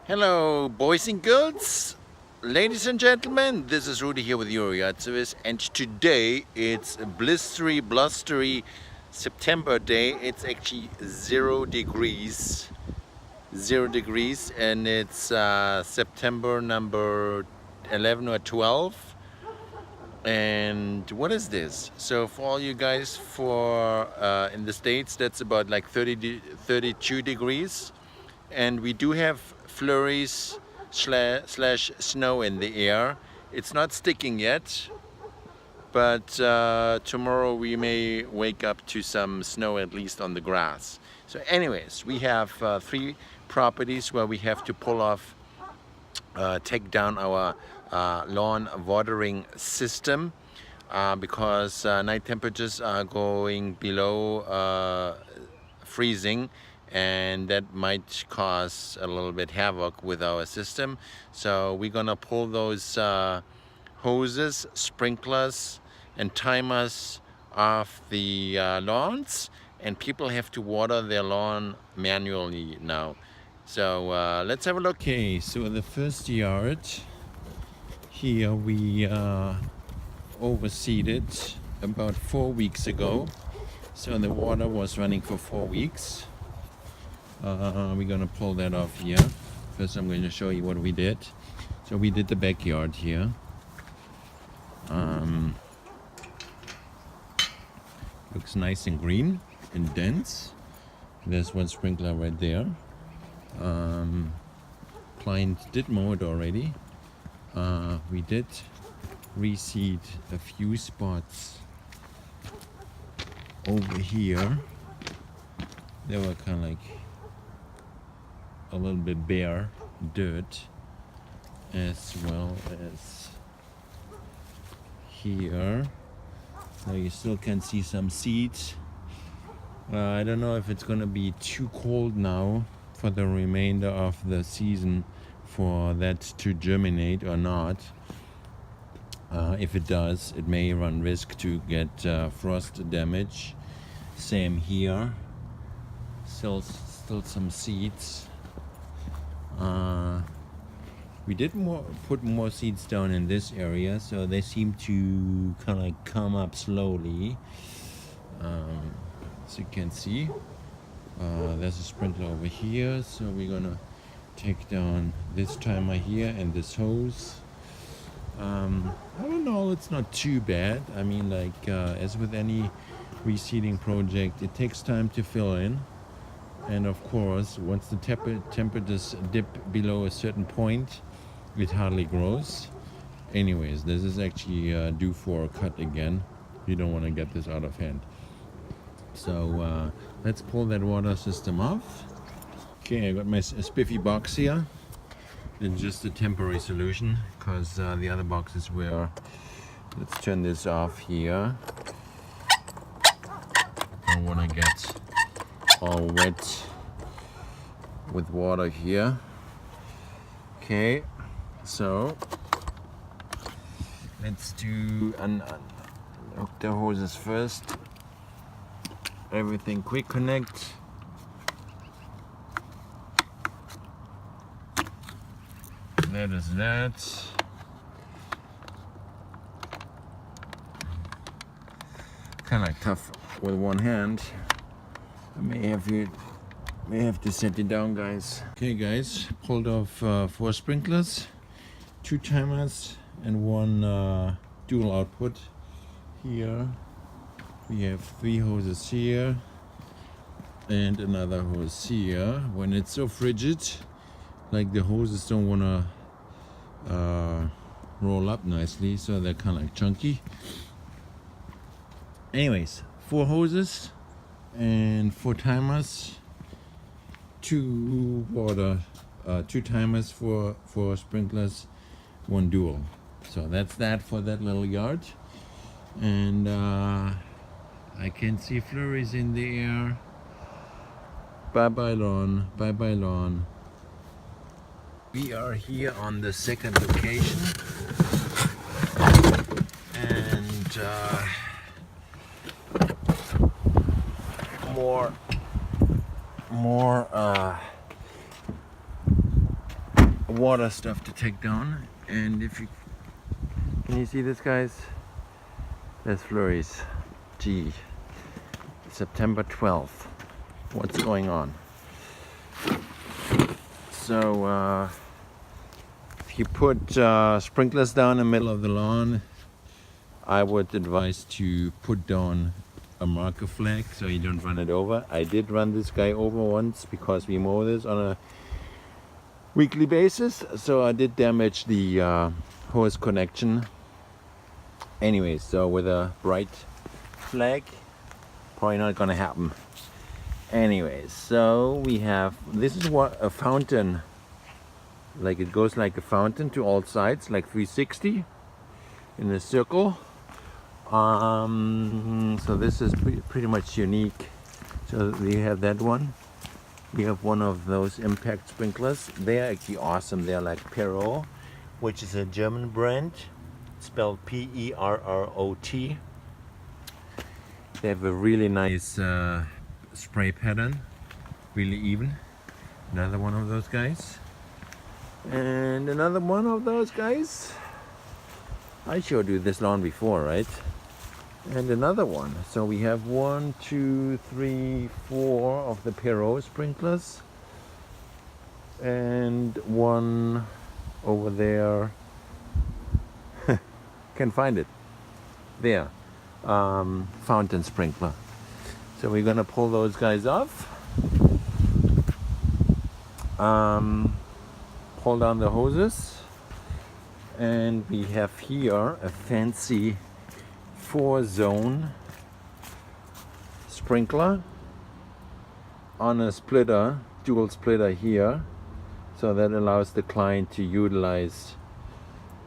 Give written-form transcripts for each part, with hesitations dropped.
Hello, boys and girls, ladies and gentlemen. This is Rudy here with your yard service, and today it's a blistery, blustery September day. It's actually 0 degrees, and it's September number 11 or 12. And what is this? So for all you guys in the States, that's about like 32 degrees. And we do have flurries slash snow in the air. It's not sticking yet, but tomorrow we may wake up to some snow, at least on the grass. So anyways, we have 3 properties where we have to take down our lawn watering system because night temperatures are going below freezing, and that might cause a little bit havoc with our system. So we're gonna pull those hoses, sprinklers, and timers off the lawns, and people have to water their lawn manually now. So let's have a look. Okay, so the first yard here we overseeded about 4 weeks ago. So the water was running for 4 weeks. We're gonna pull that off here. First I'm going to show you what we did. So we did the backyard here. Looks nice and green and dense. There's one sprinkler right there. Client did mow it already. We did reseed a few spots over here. They were kind of like a little bit bare dirt, as well as here. So you still can see some seeds. I don't know if it's gonna be too cold now for the remainder of the season for that to germinate or not. If it does, it may run risk to get frost damage. Same here. Still some seeds. We did put more seeds down in this area, so they seem to kind of like come up slowly. As you can see, there's a sprinkler over here, so we're gonna take down this timer here and this hose. All in all, it's not too bad. I mean, like as with any reseeding project, it takes time to fill in. And of course, once the temperatures dip below a certain point, it hardly grows. Anyways, this is actually due for a cut again. You don't want to get this out of hand. So let's pull that water system off. Okay, I got my spiffy box here. It's just a temporary solution because the other boxes were. Let's turn this off here. Don't want to get all wet with water here. Okay, so let's do hook the hoses first. Everything quick connect. That is that. Kind of like tough with one hand. I may have to set it down, guys. Okay, guys, pulled off 4 sprinklers, 2 timers, and 1 dual output. Here we have 3 hoses here and another hose here. When it's so frigid, like the hoses don't want to roll up nicely, so they're kind of like chunky. Anyways, 4 hoses and 4 timers, 2 timers for sprinklers, 1 dual. So that's that for that little yard. And I can see flurries in the air. Bye bye lawn, bye bye lawn. We are here on the second location, and more water stuff to take down. And if you can you see this, guys? There's flurries. Gee, September 12th. What's going on? So if you put sprinklers down in the middle of the lawn, I would advise to put down a marker flag so you don't run it over. I did run this guy over once because we mow this on a weekly basis, so I did damage the hose connection. Anyway, so with a bright flag, probably not gonna happen. Anyway, so we have, this is what a fountain, like it goes like a fountain to all sides, like 360 in a circle. So this is pretty much unique. So we have that one. We have one of those impact sprinklers. They are actually awesome. They're like Perot, which is a German brand, spelled P-E-R-R-O-T. They have a really nice spray pattern, really even. Another one of those guys. And another one of those guys. I showed you this lawn before, right? And another one. So we have 1, 2, 3, 4 of the Perot sprinklers, and one over there. Can find it there. Fountain sprinkler. So we're gonna pull those guys off. Pull down the hoses, and we have here a fancy 4-zone sprinkler on a splitter, dual splitter here, so that allows the client to utilize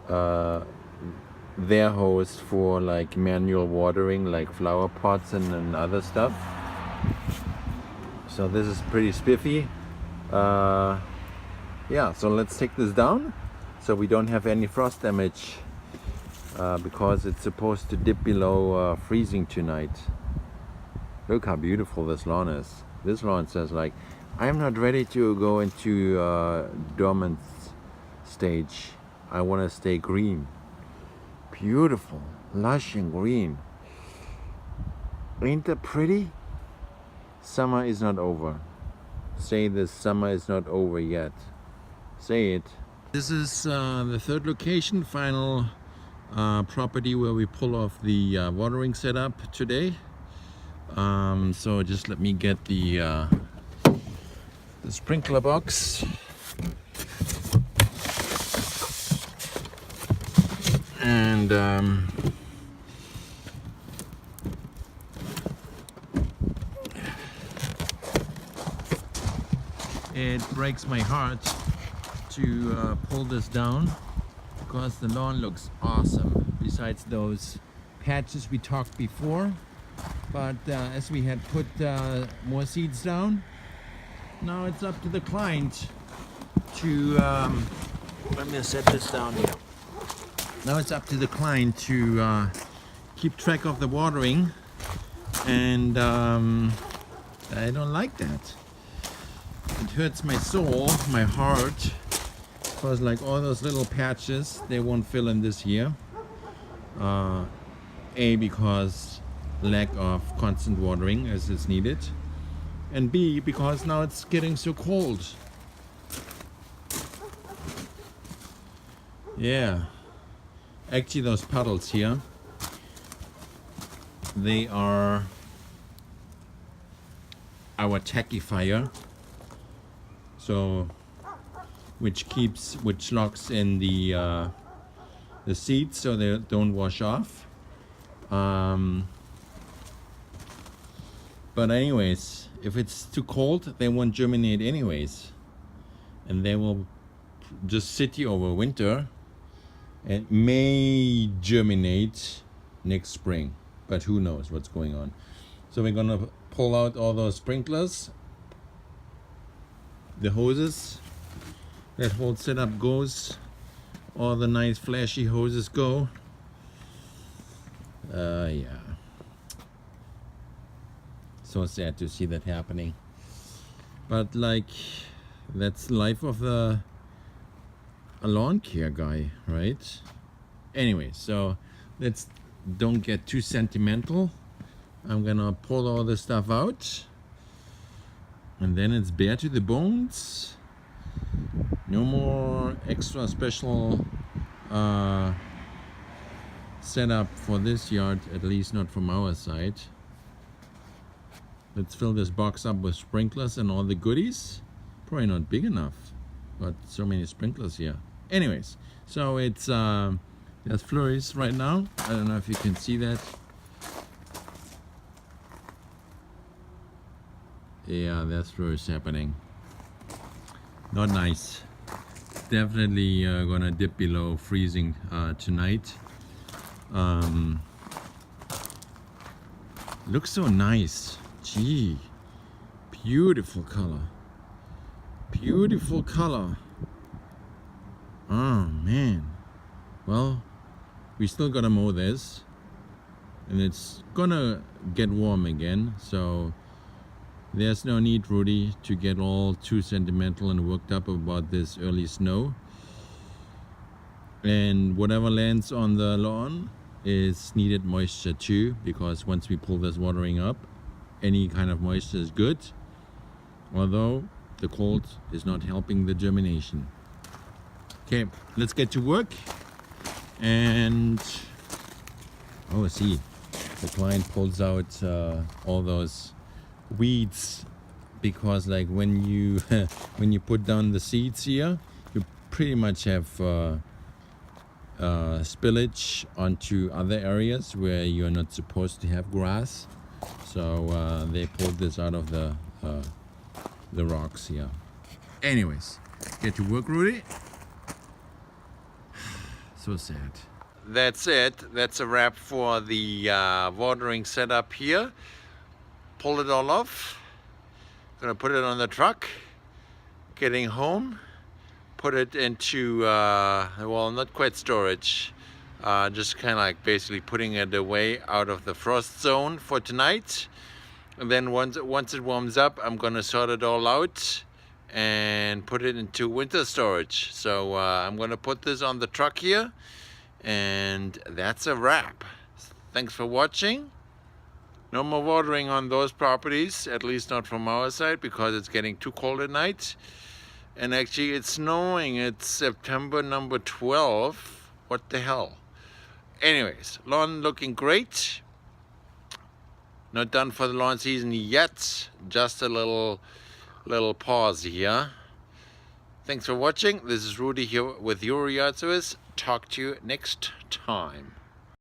their hose for like manual watering, like flower pots and other stuff. So this is pretty spiffy. Yeah, so let's take this down so we don't have any frost damage. Because it's supposed to dip below freezing tonight. Look how beautiful this lawn is. This lawn says like, I'm not ready to go into dormant stage. I want to stay green. Beautiful, lush and green. Ain't that pretty? Summer is not over. Say this, summer is not over yet. Say it. This is the third location, final property where we pull off the watering setup today. So just let me get the sprinkler box. And it breaks my heart to pull this down, because the lawn looks awesome besides those patches we talked before. But as we had put more seeds down, now it's up to the client to let me set this down here. Now it's up to the client to keep track of the watering, and I don't like that. It hurts my soul, my heart, because like all those little patches, they won't fill in this year. A, because lack of constant watering as is needed, and B, because now it's getting so cold. Yeah, actually those puddles here, they are our tackifier, so which locks in the seeds so they don't wash off. But anyways, if it's too cold, they won't germinate anyways, and they will just sit here over winter and may germinate next spring, but who knows what's going on. So we're gonna pull out all those sprinklers, the hoses, that whole setup goes, all the nice flashy hoses go. Yeah, so sad to see that happening, but like, that's life of the a lawn care guy, right? Anyway, so let's don't get too sentimental. I'm gonna pull all this stuff out, and then it's bare to the bones. No more extra special setup for this yard, at least not from our side. Let's fill this box up with sprinklers and all the goodies. Probably not big enough, but so many sprinklers here. Anyways, so it's there's flurries right now. I don't know if you can see that. Yeah, there's flurries happening. Not nice. Definitely gonna dip below freezing tonight. Looks so nice. Gee, beautiful color. Beautiful color. Oh man. Well, we still gotta mow this, and it's gonna get warm again, so there's no need, Rudy, to get all too sentimental and worked up about this early snow. And whatever lands on the lawn is needed moisture too, because once we pull this watering up, any kind of moisture is good, although the cold is not helping the germination. Okay, let's get to work. And oh, see, the client pulls out all those weeds, because like when you when you put down the seeds here, you pretty much have spillage onto other areas where you're not supposed to have grass. So they pulled this out of the rocks here. Anyways, get to work, Rudy. So sad. That's it. That's a wrap for the watering setup here. Pull it all off. Gonna put it on the truck. Getting home. Put it into, well, not quite storage. Just kind of like basically putting it away out of the frost zone for tonight. And then once it warms up, I'm gonna sort it all out and put it into winter storage. So I'm gonna put this on the truck here, and that's a wrap. Thanks for watching. No more watering on those properties, at least not from our side, because it's getting too cold at night. And actually it's snowing. It's September number 12. What the hell? Anyways, lawn looking great. Not done for the lawn season yet. Just a little pause here. Thanks for watching. This is Rudy here with your Yard Service. Talk to you next time.